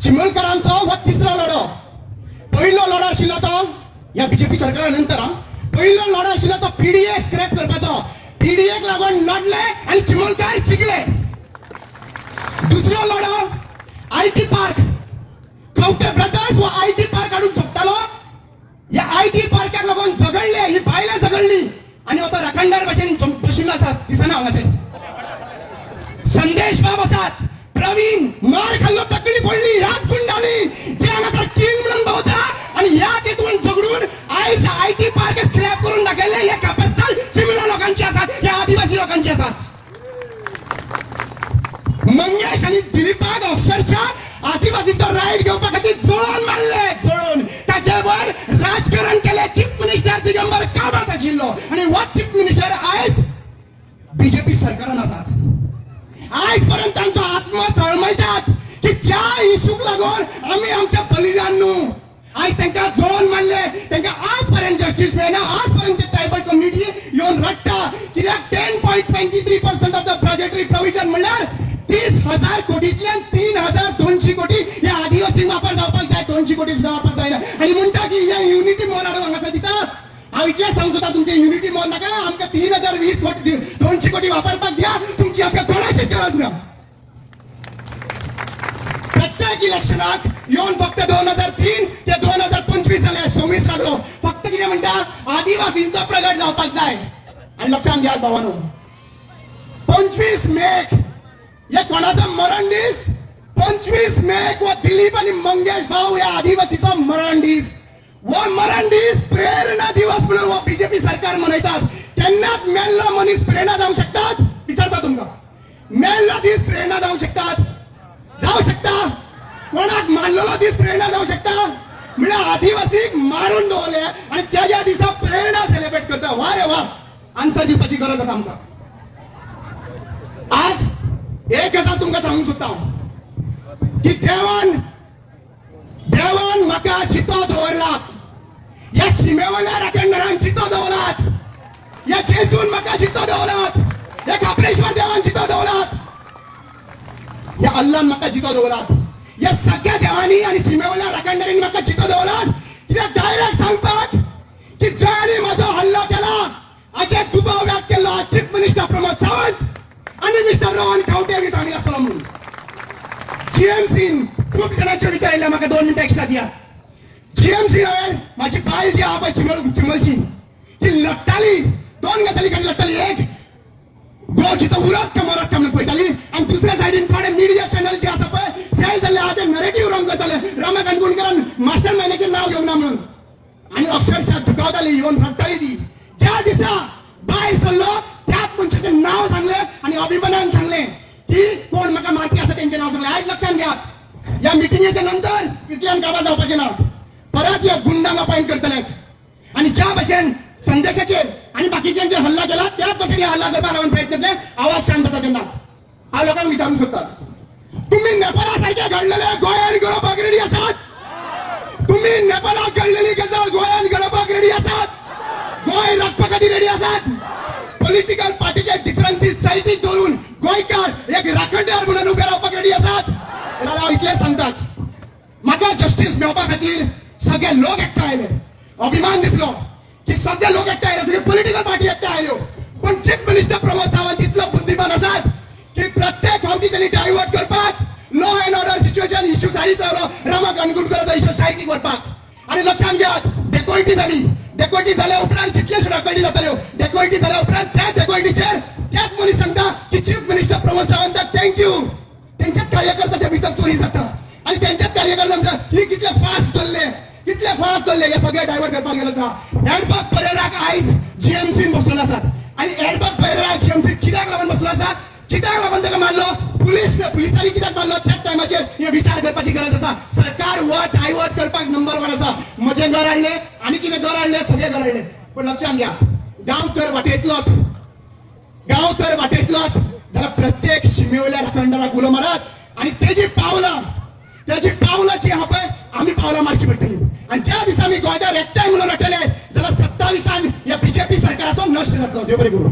चिमलकरांचो हो तिसरो लढो. पहिलो लढो आशिल्लो तो या बीजेपी सरकारानंतर पहिलो लढो आशिल्लो तो पीडीए स्क्रॅप करपाचो. पीडीएक लागून लढले आणि चिमलकर जिखले. दुसरो लढो आयटी पार्क. खवटे ब्रदर्स व आयटी पार्क हाडून सोडटालो. या आयटी पार्काक लागून झगडले, ही बायलां झगडली आणि आता राखणदार भाशेन बशिल्लो आसात. दिसना हांगासर संदेश बाब आसात. प्रवीण मार खाल्लो, तकली फोडली, हात गुंडाळली, जे हांगासर किंग म्हणून भोंवता आणि ह्या तेतून झगडून आयज आयटी पार्क स्क्रॅप करून दाखयले. हे कापस्थल चिमला लोकांची आसात, ह्या आदिवासी लोकांची आसात. मंगेश आणि दिलीपाक अक्षरशः आदिवासींचो राईट घेवपा खातीर जळोवन मारले. जळोवन ताचेवर राजकारण केले. चीफ मिनिस्टर दिगंबर कामत आशिल्लो आणि हो चीफ मिनिस्टर आयज बीजेपी सरकारान आसात. आज पर्यंत तांचो आत्मा तळमळटात की ज्या इशूक लागून आम्ही आमच्या बलिदान न्हू आज तांकां जळोवन मारले. तांकां आज पर्यंत जस्टीस मेळना. आज पर्यंत ट्रायबल कम्युनिटी येवन रडटा. कित्याक 10.23% ऑफ द बजेटरी प्रोविजन म्हणल्यार 30,000 कोटींतल्यान 3,200 कोटी या आदिवासी वापर जावपाक जाय. 200 कोटी सुद्धा वापर जायना आणि म्हणटा की या युनिटी मॉल हाडून हांगासर दितात. हांव इतलें सांगता तुमचे युनिटी मॉल नाका. आमकां 3,020 कोटी 200 कोटी वापरपाक द्या. तुमची आमकां कोणाचीच गरज ना. प्रत्येक इलेक्शनाक येवन फक्त 2003 ते 2025 जाले 26 लागलो. फक्त कितें म्हणटा आदिवासींचो प्रगट जावपाक जाय. आणि लक्षात घ्या भावानो, 25 मेक हे कोणाचो मरण दीस. 25 मेक व दिलीप आणि मंगेश भाऊ या आदिवासीचो मरण दीस. वो मरण दीस प्रेरणा दिवस म्हणून वो बीजेपी सरकार मनयतात. तेन्नाच मेल्लो मनीस प्रेरणा जावंक शकतात. विचारता तुमकां मेल्लो दीस प्रेरणा जावंक शकतात. जावं शकता. कोणाक मारलेलो दीस प्रेरणा जावंक शकता. म्हणल्यार आदिवासीक मारून दवरले आणि त्या दिसा प्रेरणा सेलिब्रेट करता. वा रे वा. आन्सर दिवपाची गरज आसा आमकां. आज एक गजाल तुमकां सांगूंक सोदता की देवान म्हाका चितो दवरला. या शिमेवयल्या राखणदारांक चितो दवरलाच. या जेजून म्हाका चितो दवरलात. या कापरेश्वर देवान चितो दवरलात. या अल्लान म्हाका चितो दवरलात. या सगळ्या देवांनी आणि सीमेवयल्या राखणदारांनी म्हाका चितो दवरलात. कित्याक डायरेक्ट सांगतात की ज्याने म्हाजो हल्लो केला हाचे दुबाव व्यक्त केल्लो चीफ मिनिस्टर प्रमोद सावंत आणि मिस्टर रोहन खंवटे बी सांगितलं आसतलो म्हणून. जीएमसीन खूप जणांचे विचारले म्हाका 2 मिनिटां एक्स्ट्रा दिया. जीएमसी हांवें म्हाजी बायल जी आहा पळय चिमलची ती लडटाली. 2 गजाली खातीर लडटाली. एक गो जिथं उरत का मरत का म्हणून पळयताली आणि दुसऱ्या सायडीन थोडे मिडिया चॅनल जे आसा पळय सेल जाल्ले आहा ते नरेटिव्ह रॉंग करताले. रामा काणकोणकरान मास्टर मायंडाचें नांव घेवना म्हणून आणि अक्षरशः दुखावताली. येवन रडटाली ती. ज्या दिसा भायर सरलो त्याच मनशाचें नाव सांगले आणि अभिमानान सांगले की कोण म्हाका मारपी आसा तेंचें नाव सांगलें. आयज लक्षात घ्या, या मिटिंगेच्या नंतर इतल्यान काबार जावपाचें ना. परत या गुंडांक अपॉइंट करतलेच आणि ज्या भाशेन संदेशाचेर आणि बाकीच्यांचेर हल्ला केला त्याच भाशेन हल्ला करपाक लागून प्रयत्न केले. आवाज शांत जाता तेन्ना हांव लोकांक विचारूंक सोदता, तुम्ही नेपाळा सारख्या घडलेले गोंयान गळोवपाक रेडी आसात? तुम्ही नेपाळाक घडलेली गजाल गोंयान घडोवपाक रेडी आसात? गोंय राखपा खातीर रेडी आसात? पॉलिटिकल पार्टीचे डिफरन्सीस सायडीक दवरून गोंयकार एक राखणदार म्हणून उबे रावपाक रेडी आसात? जाल्यार हांव इतलेंच सांगतात, म्हाका जस्टीस मेळोवपा खातीर सगळे लोक एकठांय आयले. अभिमान दिसलो की सगळे लोक एकठांय आयले, सगळे पॉलिटिकल पार्टी एकठांय आयल्यो. पण चीफ मिनिस्टर प्रमोद सावंत इतलो बुद्धिमान आसात की प्रत्येक फावटी त्यांनी डायव्हर्ट करपाक law and order situation issue सायडीक लावलो. रामा काणकोणकराचो इश्यू सायडीक व्हरपाक. आणि लक्षात घ्या, डेकोइटी झाली. डेकोइटी जाल्या उपरांत कितलेशे डकैती जाताल्यो. डेकोइटी जाल्या उपरांत त्या डेकोइटीचेर त्याच मनीस सांगता की चीफ मिनिस्टर प्रमोद सावंताक थँक्यू. त्यांच्याच कार्यकर्त्याच्या भितर चोरी जाता आणि त्यांच्याच कार्यकर्त्यांच्या ही कितले फास्ट धरले हे सगळे डायव्हर्ट करपाक गेलो आसा. एडबर्ग परेराक आयज जीएमसीन बसलेलो आसात आणि एडबर्ग परेरा जीएमसी कित्याक लागून बसलो आसा? कित्याक लागून ताका मारलो? पुलिसांनी कित्याक मारलो? त्याच टायमाचेर हे विचार करपाची गरज आसा. सरकार व डायव्हर्ट करपाक नंबर 1 आसा. म्हजे घर हाडले आनी कितें घर हाडले, सगळे घर हाडले. पण लक्षात घ्या, गांव तर वाटेतलोच जाल्यार प्रत्येक शिमेवयल्या राखणदाराक उलो मारत आणि तेजी पावलां जी आहा पळय आमी पावलां मारची पडटली. आणि ज्या दिसा आमी गोंयकार एकठांय म्हणून रटले जाल्यार 27 या बीजेपी सरकाराचो नश्ट जातलो. देव बरें करूं.